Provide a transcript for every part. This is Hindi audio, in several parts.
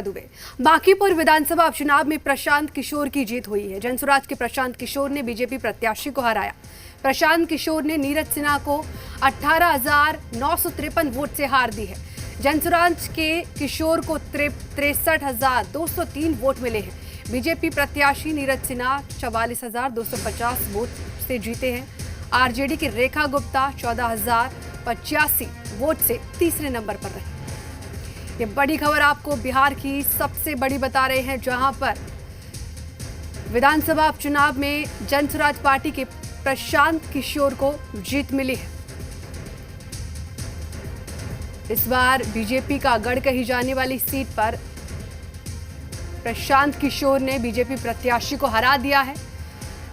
दुबे। बांकीपुर विधानसभा उपचुनाव में प्रशांत किशोर की जीत हुई है। जनसुराज के प्रशांत किशोर ने बीजेपी प्रत्याशी को हराया। प्रशांत किशोर ने नीरज सिन्हा को 18,953 वोट से हार दी है। जनसुराज के किशोर को 63,203 वोट मिले हैं। बीजेपी प्रत्याशी नीरज सिन्हा 44,250 वोट से जीते हैं। आरजेडी की रेखा गुप्ता 14,085 वोट से तीसरे नंबर पर रहे। ये बड़ी खबर आपको बिहार की सबसे बड़ी बता रहे हैं, जहां पर विधानसभा उपचुनाव में जनसुराज पार्टी के प्रशांत किशोर को जीत मिली है। इस बार बीजेपी का गढ़ कही जाने वाली सीट पर प्रशांत किशोर ने बीजेपी प्रत्याशी को हरा दिया है।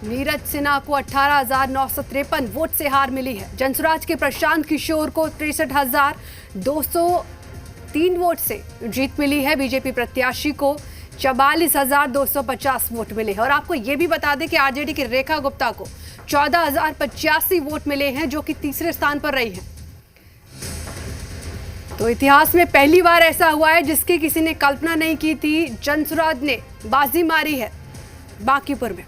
नीरज सिन्हा को 18,953 वोट से हार मिली है। जनसुराज के प्रशांत किशोर को 63,203 वोट से जीत मिली है। बीजेपी प्रत्याशी को 44,250 वोट मिले हैं। और आपको यह भी बता दें कि आरजेडी की रेखा गुप्ता को 14,085 वोट मिले हैं, जो कि तीसरे स्थान पर रही हैं। तो इतिहास में पहली बार ऐसा हुआ है जिसकी किसी ने कल्पना नहीं की थी। जनसुराज ने बाजी मारी है बांकीपुर में।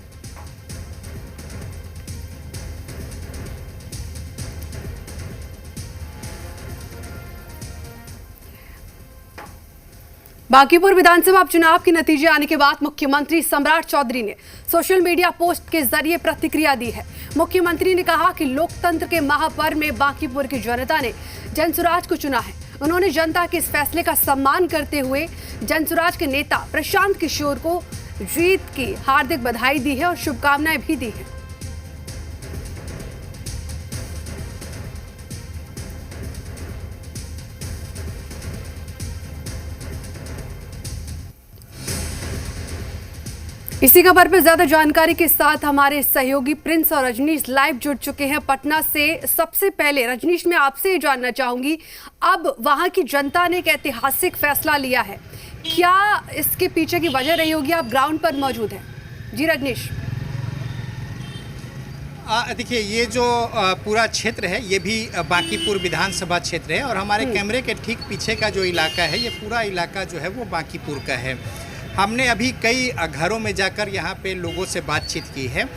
बांकीपुर विधानसभा उपचुनाव के नतीजे आने के बाद मुख्यमंत्री सम्राट चौधरी ने सोशल मीडिया पोस्ट के जरिए प्रतिक्रिया दी है। मुख्यमंत्री ने कहा कि लोकतंत्र के महापर्व में बांकीपुर की जनता ने जनसुराज को चुना है। उन्होंने जनता के इस फैसले का सम्मान करते हुए जनसुराज के नेता प्रशांत किशोर को जीत की हार्दिक बधाई दी है और शुभकामनाएं भी दी है। इसी खबर पर ज्यादा जानकारी के साथ हमारे सहयोगी प्रिंस और रजनीश लाइव जुड़ चुके हैं पटना से। सबसे पहले रजनीश, मैं आपसे ये जानना चाहूंगी, अब वहां की जनता ने एक ऐतिहासिक फैसला लिया है, क्या इसके पीछे की वजह रही होगी? आप ग्राउंड पर मौजूद हैं। जी रजनीश। देखिए, ये जो पूरा क्षेत्र है ये भी बांकीपुर विधानसभा क्षेत्र है और हमारे कैमरे के ठीक पीछे का जो इलाका है ये पूरा इलाका जो है वो बांकीपुर का है। हमने अभी कई घरों में जाकर यहाँ पे लोगों से बातचीत की है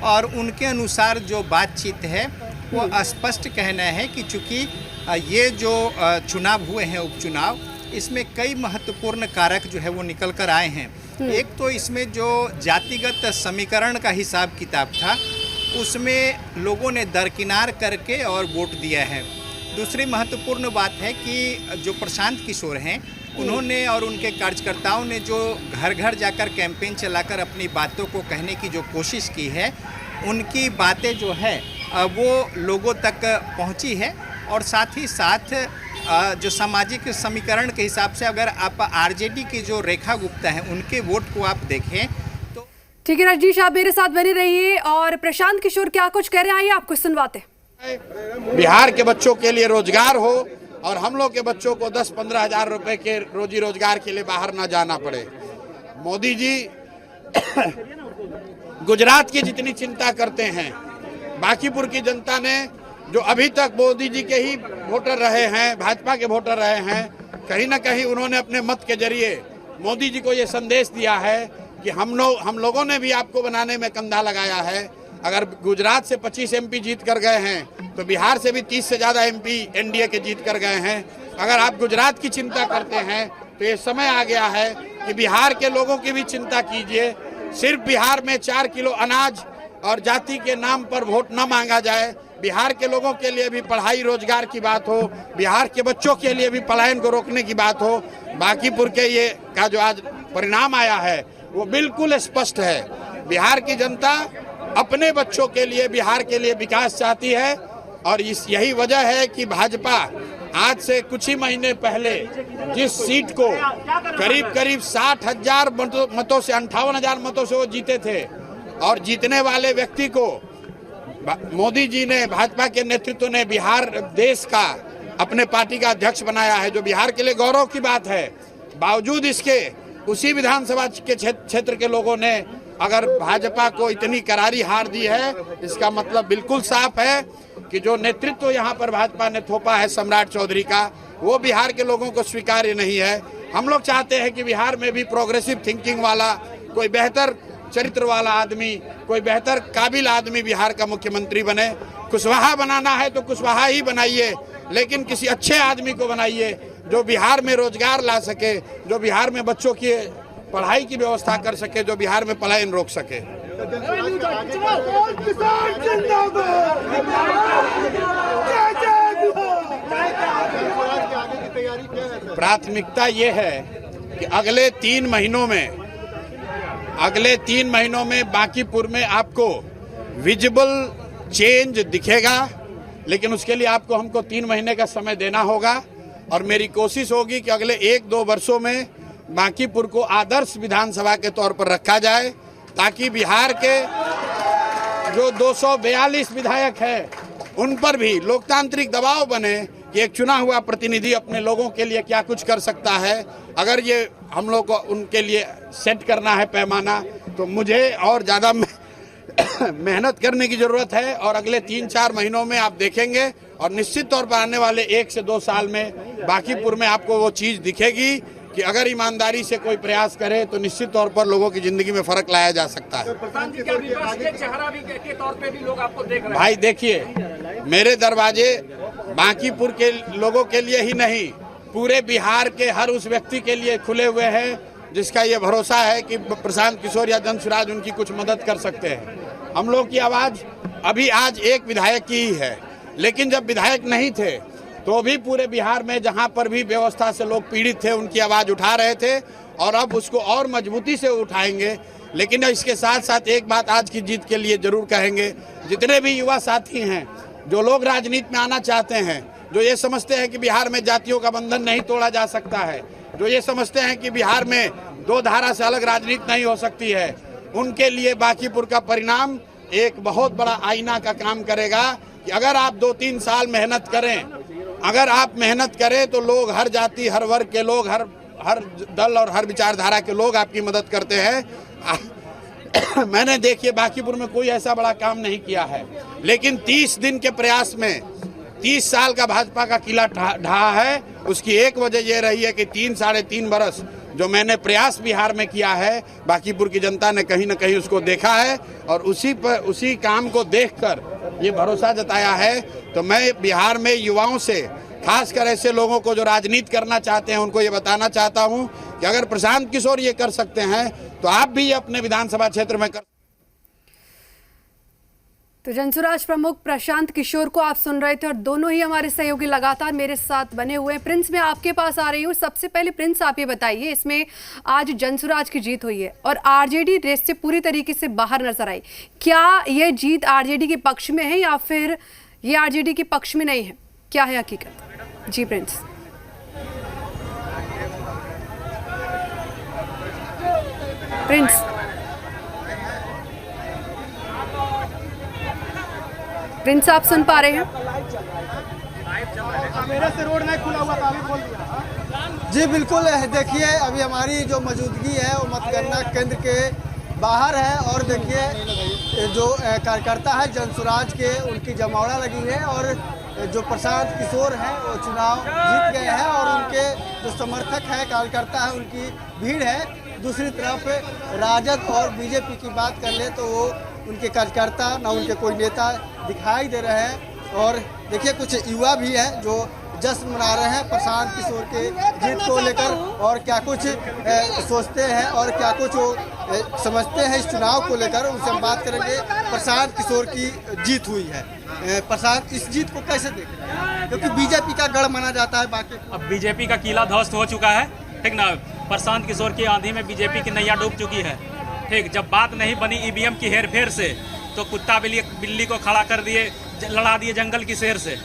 और उनके अनुसार जो बातचीत है वो स्पष्ट कहना है कि चूँकि ये जो चुनाव हुए हैं उपचुनाव, इसमें कई महत्वपूर्ण कारक जो है वो निकल कर आए हैं। एक तो इसमें जो जातिगत समीकरण का हिसाब किताब था उसमें लोगों ने दरकिनार करके और वोट दिया है। दूसरी महत्वपूर्ण बात है कि जो प्रशांत किशोर हैं उन्होंने और उनके कार्यकर्ताओं ने जो घर घर जाकर कैंपेन चलाकर अपनी बातों को कहने की जो कोशिश की है, उनकी बातें जो है वो लोगों तक पहुंची है। और साथ ही साथ जो सामाजिक समीकरण के हिसाब से अगर आप आरजेडी की जो रेखा गुप्ता हैं उनके वोट को आप देखें तो ठीक है रजनीश, आप मेरे साथ बने रहिए और प्रशांत किशोर क्या कुछ कह रहे हैं आइए आपको सुनवाते। बिहार के बच्चों के लिए रोजगार हो और हम लोग के बच्चों को 10-15 हजार रुपए के रोजी रोजगार के लिए बाहर ना जाना पड़े। मोदी जी गुजरात की जितनी चिंता करते हैं, बांकीपुर की जनता ने जो अभी तक मोदी जी के ही वोटर रहे हैं, भाजपा के वोटर रहे हैं, कहीं ना कहीं उन्होंने अपने मत के जरिए मोदी जी को ये संदेश दिया है कि हम लोगों ने भी आपको बनाने में कंधा लगाया है। अगर गुजरात से 25 एमपी जीत कर गए हैं तो बिहार से भी 30 से ज़्यादा एमपी एनडीए के जीत कर गए हैं। अगर आप गुजरात की चिंता करते हैं तो ये समय आ गया है कि बिहार के लोगों की भी चिंता कीजिए। सिर्फ बिहार में 4 किलो अनाज और जाति के नाम पर वोट न मांगा जाए। बिहार के लोगों के लिए भी पढ़ाई रोजगार की बात हो, बिहार के बच्चों के लिए भी पलायन को रोकने की बात हो। बांकीपुर के ये का जो आज परिणाम आया है वो बिल्कुल स्पष्ट है। बिहार की जनता अपने बच्चों के लिए, बिहार के लिए विकास चाहती है और यही वजह है कि भाजपा आज से कुछ ही महीने पहले जिस सीट को करीब 60,000 मतों से 58,000 मतों से वो जीते थे और जीतने वाले व्यक्ति को मोदी जी ने, भाजपा के नेतृत्व ने बिहार देश का अपने पार्टी का अध्यक्ष बनाया है, जो बिहार के लिए गौरव की बात है। बावजूद इसके उसी विधानसभा के क्षेत्र के लोगों ने अगर भाजपा को इतनी करारी हार दी है, इसका मतलब बिल्कुल साफ है कि जो नेतृत्व यहाँ पर भाजपा ने थोपा है सम्राट चौधरी का, वो बिहार के लोगों को स्वीकार्य नहीं है। हम लोग चाहते हैं कि बिहार में भी प्रोग्रेसिव थिंकिंग वाला, कोई बेहतर चरित्र वाला आदमी, कोई बेहतर काबिल आदमी बिहार का मुख्यमंत्री बने। कुशवाहा बनाना है तो कुशवाहा ही बनाइए, लेकिन किसी अच्छे आदमी को बनाइए जो बिहार में रोजगार ला सके, जो बिहार में बच्चों की पढ़ाई की व्यवस्था कर सके, जो बिहार में पलायन रोक सके। प्राथमिकता ये है कि अगले 3 महीनों में बांकीपुर में आपको विजिबल चेंज दिखेगा, लेकिन उसके लिए हमको 3 महीने का समय देना होगा। और मेरी कोशिश होगी कि अगले 1-2 वर्षों में बांकीपुर को आदर्श विधानसभा के तौर पर रखा जाए, ताकि बिहार के जो 242 विधायक हैं उन पर भी लोकतांत्रिक दबाव बने कि एक चुना हुआ प्रतिनिधि अपने लोगों के लिए क्या कुछ कर सकता है। अगर ये हम लोग को उनके लिए सेट करना है पैमाना, तो मुझे और ज़्यादा मेहनत करने की ज़रूरत है। और अगले 3-4 महीनों में आप देखेंगे, और निश्चित तौर पर आने वाले 1 से 2 साल में बांकीपुर में आपको वो चीज़ दिखेगी कि अगर ईमानदारी से कोई प्रयास करे तो निश्चित तौर पर लोगों की जिंदगी में फर्क लाया जा सकता है। भाई देखिए, मेरे दरवाजे बांकीपुर के लोगों के लिए ही नहीं, पूरे बिहार के हर उस व्यक्ति के लिए खुले हुए हैं जिसका ये भरोसा है कि प्रशांत किशोर या जन-सुराज उनकी कुछ मदद कर सकते हैं। हम लोग की आवाज़ अभी आज एक विधायक की ही है, लेकिन जब विधायक नहीं थे तो भी पूरे बिहार में जहां पर भी व्यवस्था से लोग पीड़ित थे उनकी आवाज़ उठा रहे थे, और अब उसको और मजबूती से उठाएंगे। लेकिन इसके साथ साथ एक बात आज की जीत के लिए जरूर कहेंगे, जितने भी युवा साथी हैं जो लोग राजनीति में आना चाहते हैं, जो ये समझते हैं कि बिहार में जातियों का बंधन नहीं तोड़ा जा सकता है, जो ये समझते हैं कि बिहार में 2 धारा से अलग राजनीति नहीं हो सकती है, उनके लिए बांकीपुर का परिणाम एक बहुत बड़ा आईना का काम करेगा कि अगर आप 2-3 साल मेहनत करें, तो लोग, हर जाति, हर वर्ग के लोग, हर दल और हर विचारधारा के लोग आपकी मदद करते हैं। मैंने देखिए बांकीपुर में कोई ऐसा बड़ा काम नहीं किया है, लेकिन 30 दिन के प्रयास में 30 साल का भाजपा का किला ढहा है। उसकी एक वजह यह रही है कि 3-3.5 बरस जो मैंने प्रयास बिहार में किया है, बांकीपुर की जनता ने कहीं न कहीं उसको देखा है, और उसी काम को देखकर ये भरोसा जताया है। तो मैं बिहार में युवाओं से, खासकर ऐसे लोगों को जो राजनीति करना चाहते हैं, उनको ये बताना चाहता हूं कि अगर प्रशांत किशोर ये कर सकते हैं तो आप भी ये अपने विधानसभा क्षेत्र में कर। तो जनसुराज प्रमुख प्रशांत किशोर को आप सुन रहे थे, और दोनों ही हमारे सहयोगी लगातार मेरे साथ बने हुए हैं। प्रिंस, मैं आपके पास आ रही हूँ। सबसे पहले प्रिंस, आप ये बताइए, इसमें आज जनसुराज की जीत हुई है और आरजेडी रेस से पूरी तरीके से बाहर नजर आई। क्या ये जीत आरजेडी के पक्ष में है या फिर ये आरजेडी के पक्ष में नहीं है? क्या है हकीकत? जी प्रिंस। प्रिंस आप सुन पा रहे हैं? मेरे से रोड नहीं खुला हुआ था, अभी खोल दिया। जी बिल्कुल, देखिए अभी हमारी जो मौजूदगी है वो मतगणना केंद्र के बाहर है, और देखिए जो कार्यकर्ता है जनसुराज के, उनकी जमावड़ा लगी है, और जो प्रशांत किशोर हैं वो चुनाव जीत गए हैं, और उनके जो समर्थक हैं, कार्यकर्ता हैं, उनकी भीड़ है। दूसरी तरफ राजद और बीजेपी की बात कर ले तो वो उनके कार्यकर्ता ना उनके कोई नेता दिखाई दे रहे हैं। और देखिए कुछ युवा भी हैं जो जश्न मना रहे हैं प्रशांत किशोर के जीत को लेकर, और क्या कुछ सोचते हैं और क्या कुछ वो समझते हैं इस चुनाव को लेकर, उनसे हम बात करेंगे। प्रशांत किशोर की जीत हुई है, प्रशांत इस जीत को कैसे देख रहे हैं? क्योंकि बीजेपी का गढ़ माना जाता है बाकी। अब बीजेपी का किला ध्वस्त हो चुका है, ठीक ना। प्रशांत किशोर की आंधी में बीजेपी की नैया डूब चुकी है, ठीक। जब बात नहीं बनी ईवीएम की हेरफेर से, तो कुत्ता बिल्ली को खड़ा कर दिए, लड़ा दिए जंगल की शेर से।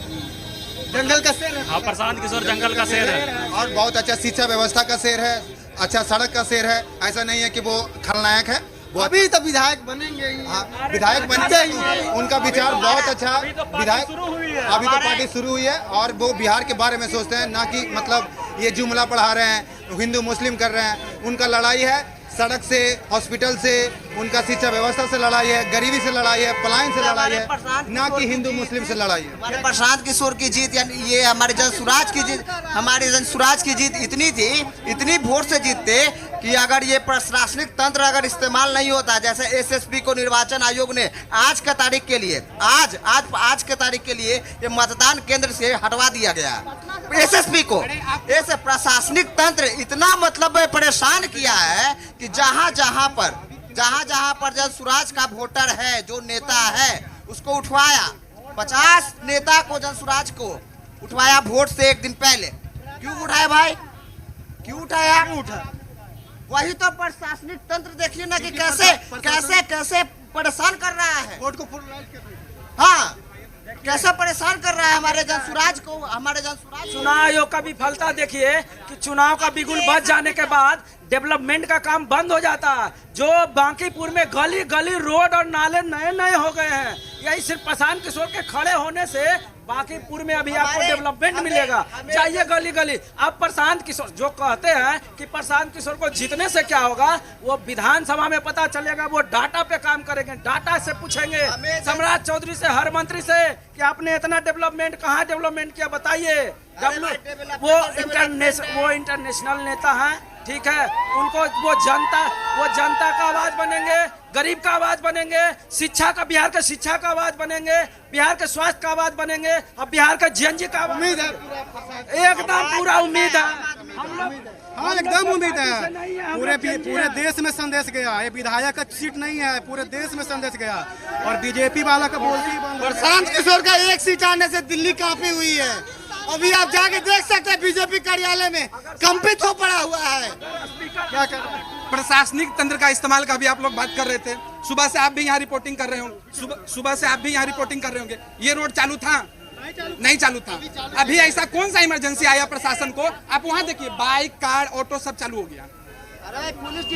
जंगल का शेर है। हाँ, प्रशांत किशोर जंगल का शेर है, और बहुत अच्छा शिक्षा व्यवस्था का शेर है, अच्छा सड़क का शेर है। ऐसा नहीं है कि वो खलनायक है, वो अभी तो विधायक बनेंगे ही। हाँ, विधायक बनते ही उनका विचार बहुत अच्छा। विधायक अभी तो पार्टी शुरू हुई है, और वो बिहार के बारे में सोचते हैं, ना कि मतलब ये जुमला पढ़ा रहे हैं, हिंदू मुस्लिम कर रहे हैं। उनका लड़ाई है सड़क से, हॉस्पिटल से, उनका शिक्षा व्यवस्था से लड़ाई है, गरीबी से लड़ाई है, पलायन से लड़ाई है, ना कि हिंदू मुस्लिम से लड़ाई है। हमारे प्रशांत किशोर की जीत, यानी ये हमारे जनसुराज की जीत, हमारे जनसुराज की जीत इतनी थी, इतनी वोट से जीतते कि अगर ये प्रशासनिक तंत्र अगर इस्तेमाल नहीं होता, जैसे एसएसपी को निर्वाचन आयोग ने आज का तारीख के लिए आज के तारीख के लिए ये मतदान केंद्र से हटवा दिया गया एसएसपी को। ऐसे प्रशासनिक तंत्र इतना मतलब परेशान किया है कि जहां जहां पर जनसुराज का वोटर है, जो नेता है, उसको उठवाया। 50 नेता को जनसुराज को उठवाया वोट से एक दिन पहले। क्यों उठाया भाई, क्यों उठाया? वही तो प्रशासनिक तंत्र देखिए ना कि कैसे परेशान कर रहा है वोट को फुलराइज कर रही है। हाँ, कैसे परेशान कर रहा है हमारे जनसुराज को, चुनाव आयोग का विफलता देखिए कि चुनाव का बिगुल बच जाने के बाद डेवलपमेंट का काम बंद हो जाता है। जो बांकीपुर में गली गली रोड और नाले नए हो गए हैं, यही सिर्फ प्रशांत किशोर के खड़े होने से बांकीपुर में अभी आपको डेवलपमेंट मिलेगा। जाइए गली गली। अब प्रशांत किशोर जो कहते हैं कि प्रशांत किशोर को जीतने से क्या होगा, वो विधानसभा में पता चलेगा। वो डाटा पे काम करेंगे, डाटा से पूछेंगे सम्राट चौधरी से, हर मंत्री से कि आपने इतना डेवलपमेंट कहाँ डेवलपमेंट किया बताइए। वो इंटरनेशनल नेता हैं, ठीक है, उनको वो जनता का आवाज बनेंगे, गरीब का आवाज बनेंगे, शिक्षा का, बिहार के शिक्षा का आवाज बनेंगे, बिहार के स्वास्थ्य का आवाज बनेंगे, और बिहार के जीएनजी का उम्मीद है, एकदम पूरा उम्मीद है। हाँ, एकदम उम्मीद है। पूरे देश में संदेश गया। ये विधायक का सीट नहीं है, पूरे देश में संदेश गया। और बीजेपी वाला का बोलती ही बंद। प्रशांत किशोर का एक सीट आने से दिल्ली काफी हुई है। अभी आप जाके देख सकते हैं बीजेपी कार्यालय में कंपित हो पड़ा हुआ है। क्या कर रहे हैं? प्रशासनिक तंत्र का इस्तेमाल का भी आप लोग बात कर रहे थे। सुबह से आप भी यहाँ रिपोर्टिंग कर रहे होंगे, सुबह से आप भी यहाँ रिपोर्टिंग कर रहे होंगे। ये रोड चालू था? नहीं चालू था। अभी ऐसा कौन सा इमरजेंसी आया प्रशासन को? आप वहाँ देखिए, बाइक, कार, ऑटो सब चालू हो गया।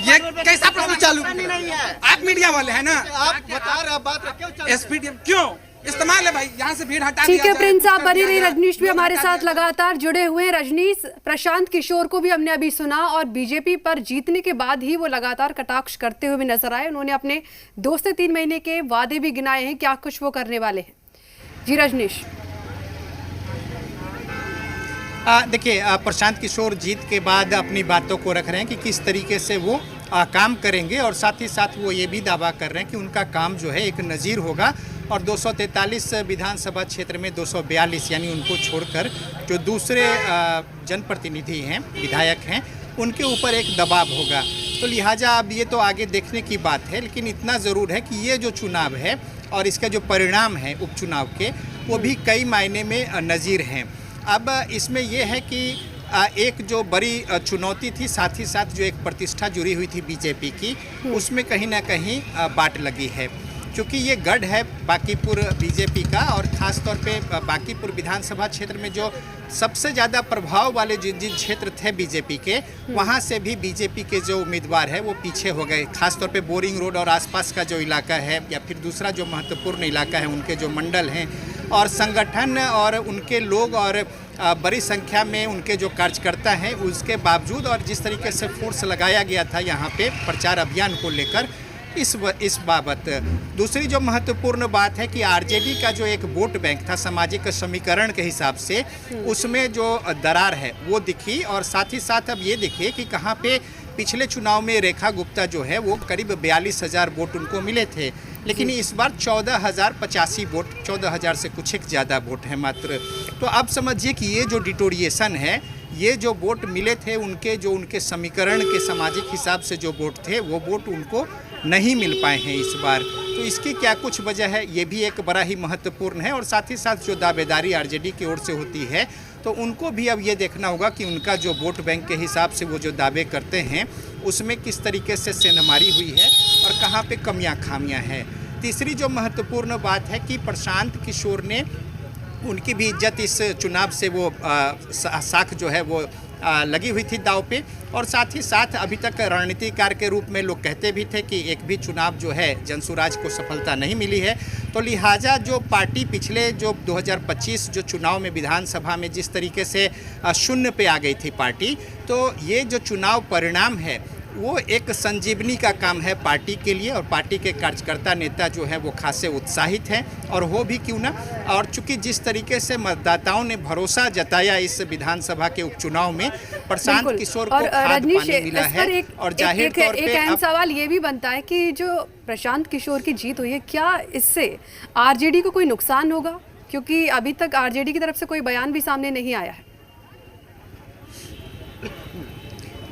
ये कैसा प्रशासन चालू नहीं है? आप मीडिया वाले हैं ना, आप बता रहे बात एसपीडीएम क्यों इस्तेमाल है भाई? यहाँ से भीड़ हटा ठीक है प्रिंस, आप बने रहिए। रजनीश भी हमारे साथ लगातार जुड़े हुए हैं। रजनीश, प्रशांत किशोर को भी हमने अभी सुना और बीजेपी पर जीतने के बाद ही वो लगातार कटाक्ष करते हुए भी नजर आए। उन्होंने अपने 2 से 3 महीने के वादे भी गिनाए हैं, क्या कुछ वो करने वाले हैं? जी रजनीश। देखिए, प्रशांत किशोर जीत के बाद अपनी बातों को रख रहे हैं कि किस तरीके से वो काम करेंगे, और साथ ही साथ वो ये भी दावा कर रहे हैं कि उनका काम जो है एक नज़ीर होगा। और 243 विधानसभा क्षेत्र में 242 यानी उनको छोड़कर जो दूसरे जनप्रतिनिधि हैं, विधायक हैं, उनके ऊपर एक दबाव होगा। तो लिहाजा अब ये तो आगे देखने की बात है, लेकिन इतना ज़रूर है कि ये जो चुनाव है और इसका जो परिणाम है उपचुनाव के, वो भी कई मायने में नज़ीर हैं। अब इसमें यह है कि एक जो बड़ी चुनौती थी, साथ ही साथ जो एक प्रतिष्ठा जुड़ी हुई थी बीजेपी की, उसमें कहीं ना कहीं बाट लगी है। क्योंकि ये गढ़ है बांकीपुर बीजेपी का, और ख़ास तौर पे बांकीपुर विधानसभा क्षेत्र में जो सबसे ज़्यादा प्रभाव वाले जिन क्षेत्र थे बीजेपी के, वहाँ से भी बीजेपी के जो उम्मीदवार है वो पीछे हो गए। खास तौर पे बोरिंग रोड और आसपास का जो इलाका है, या फिर दूसरा जो महत्वपूर्ण इलाका है, उनके जो मंडल हैं और संगठन और उनके लोग और बड़ी संख्या में उनके जो कार्यकर्ता हैं, उसके बावजूद और जिस तरीके से फोर्स लगाया गया था यहाँ पे प्रचार अभियान को लेकर, इस बाबत दूसरी जो महत्वपूर्ण बात है कि आरजेडी का जो एक वोट बैंक था सामाजिक समीकरण के हिसाब से, उसमें जो दरार है वो दिखी। और साथ ही साथ अब ये देखिए कि कहाँ पे पिछले चुनाव में रेखा गुप्ता जो है वो करीब 42,000 वोट उनको मिले थे, लेकिन इस बार 14,085 वोट, 14,000 से कुछ एक ज़्यादा वोट है मात्र। तो अब समझिए कि ये जो डिटोरिएशन है, ये जो वोट मिले थे उनके समीकरण के सामाजिक हिसाब से जो वोट थे, वो वोट उनको नहीं मिल पाए हैं इस बार। तो इसकी क्या कुछ वजह है, ये भी एक बड़ा ही महत्वपूर्ण है। और साथ ही साथ जो दावेदारी आरजेडी की ओर से होती है, तो उनको भी अब ये देखना होगा कि उनका जो वोट बैंक के हिसाब से वो जो दावे करते हैं, उसमें किस तरीके से सेंधमारी हुई है और कहाँ पे कमियां खामियां हैं। तीसरी जो महत्वपूर्ण बात है कि प्रशांत किशोर ने, उनकी भी इज्जत इस चुनाव से वो साख जो है वो लगी हुई थी दाव पे। और साथ ही साथ अभी तक रणनीतिकार के रूप में लोग कहते भी थे कि एक भी चुनाव जो है जनसुराज को सफलता नहीं मिली है। तो लिहाजा जो पार्टी पिछले जो 2025 जो चुनाव में विधानसभा में जिस तरीके से शून्य पे आ गई थी पार्टी, तो ये जो चुनाव परिणाम है वो एक संजीवनी का काम है पार्टी के लिए, और पार्टी के कार्यकर्ता नेता जो है वो खासे उत्साहित हैं, और हो भी क्यों ना। और चूंकि जिस तरीके से मतदाताओं ने भरोसा जताया इस विधानसभा के उपचुनाव में, प्रशांत बिल्कुल। किशोर को और खाद रजनीश, पानी मिला इस पर है। और जाहिर तौर पे एक अहम सवाल ये भी बनता है कि जो प्रशांत किशोर की जीत हुई है, क्या इससे आरजेडी को कोई नुकसान होगा? क्योंकि अभी तक आरजेडी की तरफ से कोई बयान भी सामने नहीं आया है।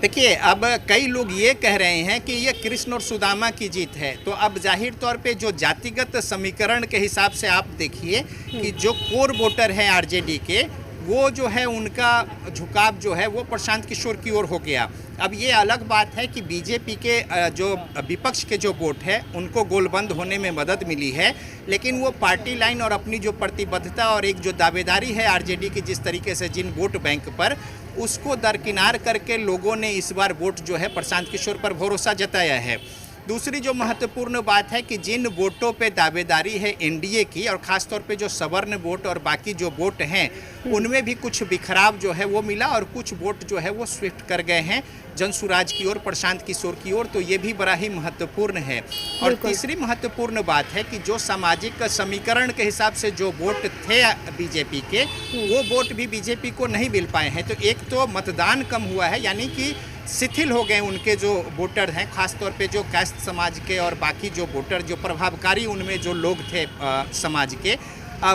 देखिए, अब कई लोग ये कह रहे हैं कि ये कृष्ण और सुदामा की जीत है, तो अब जाहिर तौर पे जो जातिगत समीकरण के हिसाब से आप देखिए कि जो कोर वोटर है आरजेडी के, वो जो है उनका झुकाव जो है वो प्रशांत किशोर की ओर हो गया। अब ये अलग बात है कि बीजेपी के जो विपक्ष के जो वोट है उनको गोलबंद होने में मदद मिली है, लेकिन वो पार्टी लाइन और अपनी जो प्रतिबद्धता और एक जो दावेदारी है आरजेडी की, जिस तरीके से जिन वोट बैंक पर, उसको दरकिनार करके लोगों ने इस बार वोट जो है प्रशांत किशोर पर भरोसा जताया है। दूसरी जो महत्वपूर्ण बात है कि जिन वोटों पे दावेदारी है एनडीए की, और ख़ास तौर पे जो सवर्ण वोट और बाकी जो वोट हैं, उनमें भी कुछ बिखराव जो है वो मिला, और कुछ वोट जो है वो स्विफ्ट कर गए हैं जनसुराज की ओर, प्रशांत किशोर की ओर, तो ये भी बड़ा ही महत्वपूर्ण है। और तीसरी महत्वपूर्ण बात है कि जो सामाजिक समीकरण के हिसाब से जो वोट थे बीजेपी के, वो वोट भी बीजेपी को नहीं मिल पाए हैं। तो एक तो मतदान कम हुआ है, यानी कि शिथिल हो गए उनके जो वोटर हैं, खासतौर पे जो कास्ट समाज के और बाकी जो वोटर, जो प्रभावकारी उनमें जो लोग थे समाज के,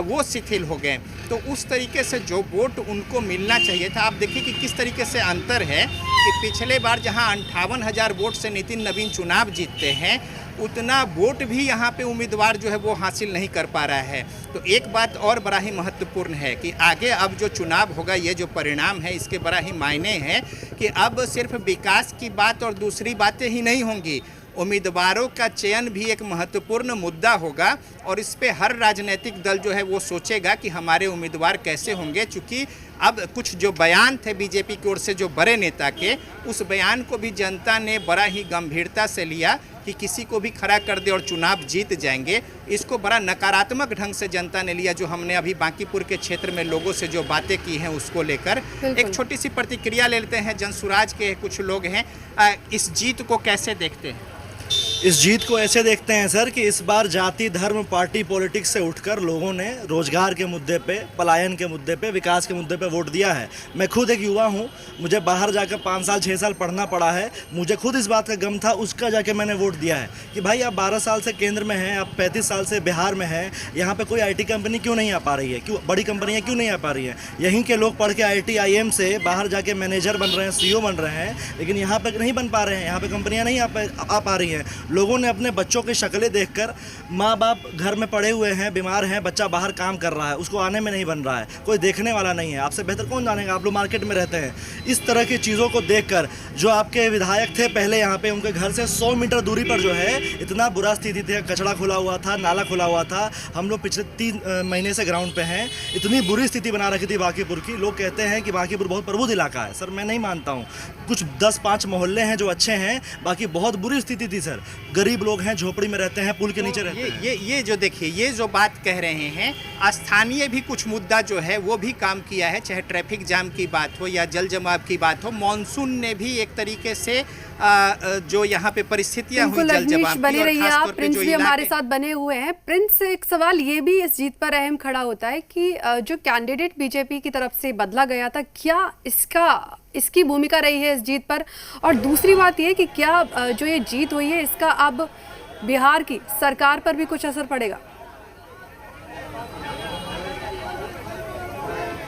वो शिथिल हो गए। तो उस तरीके से जो वोट उनको मिलना चाहिए था, आप देखिए कि किस तरीके से अंतर है कि पिछले बार जहां 58,000 वोट से नितिन नवीन चुनाव जीतते हैं, उतना वोट भी यहाँ पे उम्मीदवार जो है वो हासिल नहीं कर पा रहा है। तो एक बात और बड़ा ही महत्वपूर्ण है कि आगे अब जो चुनाव होगा, ये जो परिणाम है, इसके बड़ा ही मायने हैं कि अब सिर्फ विकास की बात और दूसरी बातें ही नहीं होंगी, उम्मीदवारों का चयन भी एक महत्वपूर्ण मुद्दा होगा, और इस पे हर राजनीतिक दल जो है वो सोचेगा कि हमारे उम्मीदवार कैसे होंगे। चूँकि अब कुछ जो बयान थे बीजेपी की ओर से जो बड़े नेता के, उस बयान को भी जनता ने बड़ा ही गंभीरता से लिया कि किसी को भी खड़ा कर दे और चुनाव जीत जाएंगे। इसको बड़ा नकारात्मक ढंग से जनता ने लिया, जो हमने अभी बांकीपुर के क्षेत्र में लोगों से जो बातें की हैं उसको लेकर। एक छोटी सी प्रतिक्रिया ले लेते हैं, जनसुराज के कुछ लोग हैं, इस जीत को कैसे देखते हैं? इस जीत को ऐसे देखते हैं सर कि इस बार जाति धर्म पार्टी पॉलिटिक्स से उठकर लोगों ने रोजगार के मुद्दे पे, पलायन के मुद्दे पे, विकास के मुद्दे पे वोट दिया है। मैं खुद एक युवा हूँ, मुझे बाहर जाकर 5 साल 6 साल पढ़ना पड़ा है, मुझे खुद इस बात का गम था, उसका जाके मैंने वोट दिया है कि भाई आप 12 साल से केंद्र में हैं, आप 35 साल से बिहार में हैं, यहाँ पर कोई IT कंपनी क्यों नहीं आ पा रही है, क्यों बड़ी कंपनियाँ क्यों नहीं आ पा रही हैं? यहीं के लोग पढ़ के IIT IIM से बाहर जाके मैनेजर बन रहे हैं, CEO बन रहे हैं, लेकिन यहाँ पर नहीं बन पा रहे हैं, यहाँ पर कंपनियाँ नहीं आ पा रही हैं। लोगों ने अपने बच्चों की शक्लें देखकर, माँ बाप घर में पड़े हुए हैं, बीमार हैं, बच्चा बाहर काम कर रहा है, उसको आने में नहीं बन रहा है, कोई देखने वाला नहीं है, आपसे बेहतर कौन जानेगा, आप लोग मार्केट में रहते हैं। इस तरह की चीज़ों को देखकर जो आपके विधायक थे पहले यहाँ पे, उनके घर से 100 मीटर दूरी पर जो है इतना बुरा स्थिति थी, कचरा खुला हुआ था, नाला खुला हुआ था। हम लोग पिछले 3 महीने से ग्राउंड पे हैं, इतनी बुरी स्थिति बना रखी थी बांकीपुर की। लोग कहते हैं कि बांकीपुर बहुत प्रबुद्ध इलाका है, सर मैं नहीं मानता हूँ। कुछ 10-5 मोहल्ले हैं जो अच्छे हैं, बाकी बहुत बुरी स्थिति थी सर। गरीब लोग हैं, झोपड़ी में रहते हैं, पुल के नीचे रहते हैं। ये जो देखिए, ये जो बात कह रहे हैं, स्थानीय भी कुछ मुद्दा जो है वो भी काम किया है, चाहे ट्रैफिक जाम की बात हो या जल जमाव की बात हो। मानसून ने भी एक तरीके से जो यहाँ पे परिस्थितियां हुई जल जमाव की, बने रहिए आप। प्रिंस भी हमारे साथ बने हुए हैं। प्रिंस, एक सवाल ये भी इस जीत पर अहम खड़ा होता है कि जो कैंडिडेट बीजेपी की तरफ से बदला गया था, क्या इसकी भूमिका रही है इस जीत पर? और दूसरी बात ये कि क्या जो ये जीत हुई है, इसका अब बिहार की सरकार पर भी कुछ असर पड़ेगा?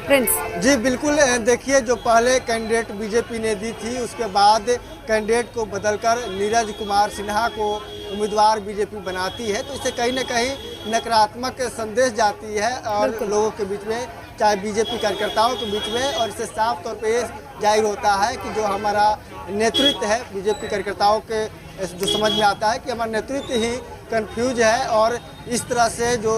प्रिंस जी बिल्कुल, देखिए जो पहले कैंडिडेट बीजेपी ने दी थी, उसके बाद कैंडिडेट को बदलकर नीरज कुमार सिन्हा को उम्मीदवार बीजेपी बनाती है, तो इससे कहीं ना कहीं नकारात्मक संदेश जाती है और लोगों के बीच में, चाहे बीजेपी कार्यकर्ताओं के बीच में, और इससे साफ तौर पे जाहिर होता है कि जो हमारा नेतृत्व है बीजेपी कार्यकर्ताओं के, जो समझ में आता है कि हमारा नेतृत्व ही कंफ्यूज है, और इस तरह से जो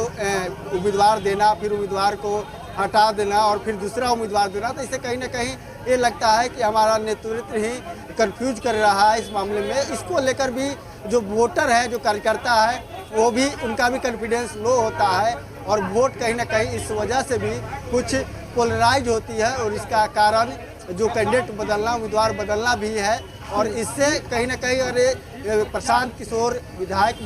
उम्मीदवार देना, फिर उम्मीदवार को हटा देना और फिर दूसरा उम्मीदवार देना, तो इससे कहीं ना कहीं ये लगता है कि हमारा नेतृत्व ही कंफ्यूज कर रहा है इस मामले में। इसको लेकर भी जो वोटर है, जो कार्यकर्ता है, वो भी, उनका भी कॉन्फिडेंस लो होता है, और वोट कहीं ना कहीं इस वजह से भी कुछ पोलराइज होती है, और इसका कारण जो कैंडिडेट बदलना, उम्मीदवार बदलना भी है। और इससे कहीं ना कहीं अरे प्रशांत किशोर विधायक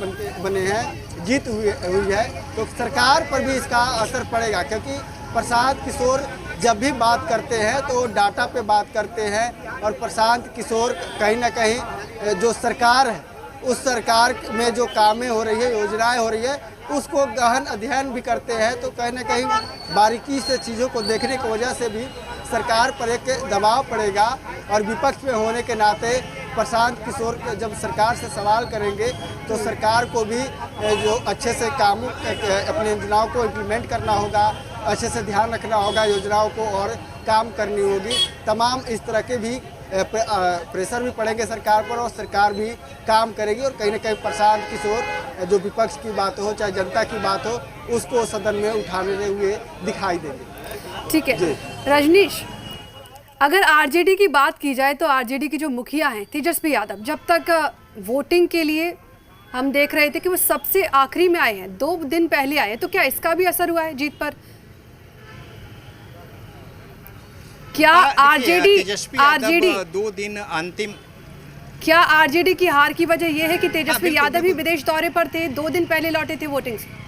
बने हैं, जीत हुई है, तो सरकार पर भी इसका असर पड़ेगा, क्योंकि प्रशांत किशोर जब भी बात करते हैं तो डाटा पे बात करते हैं। और प्रशांत किशोर कहीं ना कहीं जो सरकार है उस सरकार में जो कामें हो रही है, योजनाएं हो रही है, उसको गहन अध्ययन भी करते हैं। तो कहीं ना कहीं बारीकी से चीज़ों को देखने की वजह से भी सरकार पर एक दबाव पड़ेगा। और विपक्ष में होने के नाते प्रशांत किशोर जब सरकार से सवाल करेंगे तो सरकार को भी जो अच्छे से काम अपनी योजनाओं को इम्प्लीमेंट करना होगा, अच्छे से ध्यान रखना होगा योजनाओं को, और काम करनी होगी। तमाम इस तरह के भी प्रेशर भी पड़ेंगे सरकार पर, और सरकार भी काम करेगी। और कहीं ना कहीं प्रशांत किशोर जो विपक्ष की बात हो चाहे जनता की बात हो, उसको सदन में उठाने हुए दिखाई देंगे। ठीक है रजनीश, अगर आरजेडी की बात की जाए तो आरजेडी के जो मुखिया हैं तेजस्वी यादव, जब तक वोटिंग के लिए हम देख रहे थे कि वो सबसे आखिरी में आए हैं, 2 दिन पहले आए, तो क्या इसका भी असर हुआ है जीत पर? क्या आरजेडी 2 दिन अंतिम, क्या आरजेडी की हार की वजह यह है कि तेजस्वी यादव ही विदेश दौरे पर थे, 2 दिन पहले लौटे थे वोटिंग से?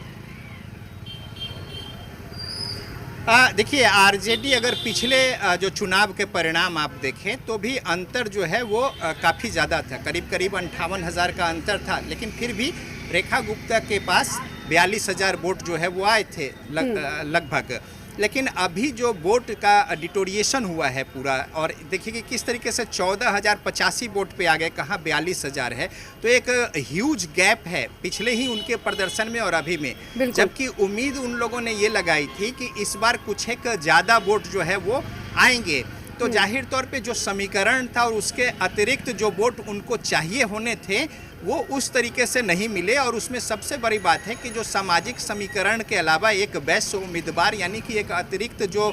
देखिए आरजेडी अगर पिछले जो चुनाव के परिणाम आप देखें तो भी अंतर जो है वो काफ़ी ज़्यादा था, करीब 58,000 का अंतर था। लेकिन फिर भी रेखा गुप्ता के पास 42,000 वोट जो है वो आए थे लगभग। लेकिन अभी जो वोट का डिटोरिएशन हुआ है पूरा, और देखिए कि किस तरीके से 14,085 वोट पे आ गए, कहाँ 42,000 है। तो एक ह्यूज गैप है पिछले ही उनके प्रदर्शन में और अभी में। जबकि उम्मीद उन लोगों ने ये लगाई थी कि इस बार कुछ एक ज़्यादा वोट जो है वो आएंगे। तो जाहिर तौर पे जो समीकरण था और उसके अतिरिक्त जो वोट उनको चाहिए होने थे वो उस तरीके से नहीं मिले। और उसमें सबसे बड़ी बात है कि जो सामाजिक समीकरण के अलावा एक वैश्य उम्मीदवार, यानी कि एक अतिरिक्त जो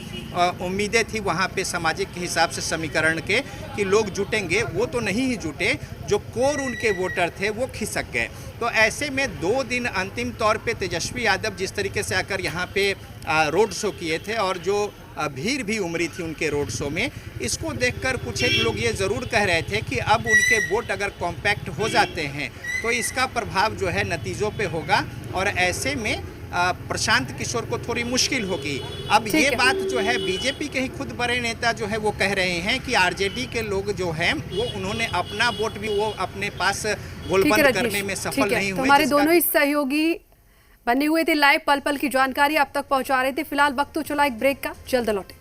उम्मीदें थी वहाँ पे सामाजिक के हिसाब से समीकरण के कि लोग जुटेंगे, वो तो नहीं ही जुटे। जो कोर उनके वोटर थे वो खिसक गए। तो ऐसे में 2 दिन अंतिम तौर पे तेजस्वी यादव जिस तरीके से आकर यहाँ पे रोड शो किए थे, और जो भीड़ भी उमड़ी थी उनके रोड शो में, इसको देखकर कुछ एक लोग ये ज़रूर कह रहे थे कि अब उनके वोट अगर कॉम्पैक्ट हो जाते हैं तो इसका प्रभाव जो है नतीजों पे होगा, और ऐसे में प्रशांत किशोर को थोड़ी मुश्किल होगी। अब ये बात जो है बीजेपी के ही खुद बड़े नेता जो है वो कह रहे हैं कि आरजेडी के लोग जो हैं वो उन्होंने अपना वोट भी वो अपने पास गोलबंद करने में सफल नहीं हुए। हमारे दोनों ही सहयोगी बने हुए थे, लाइव पल पल की जानकारी आप तक पहुंचा रहे थे। फिलहाल वक्त तो चला एक ब्रेक का, जल्द लौटे।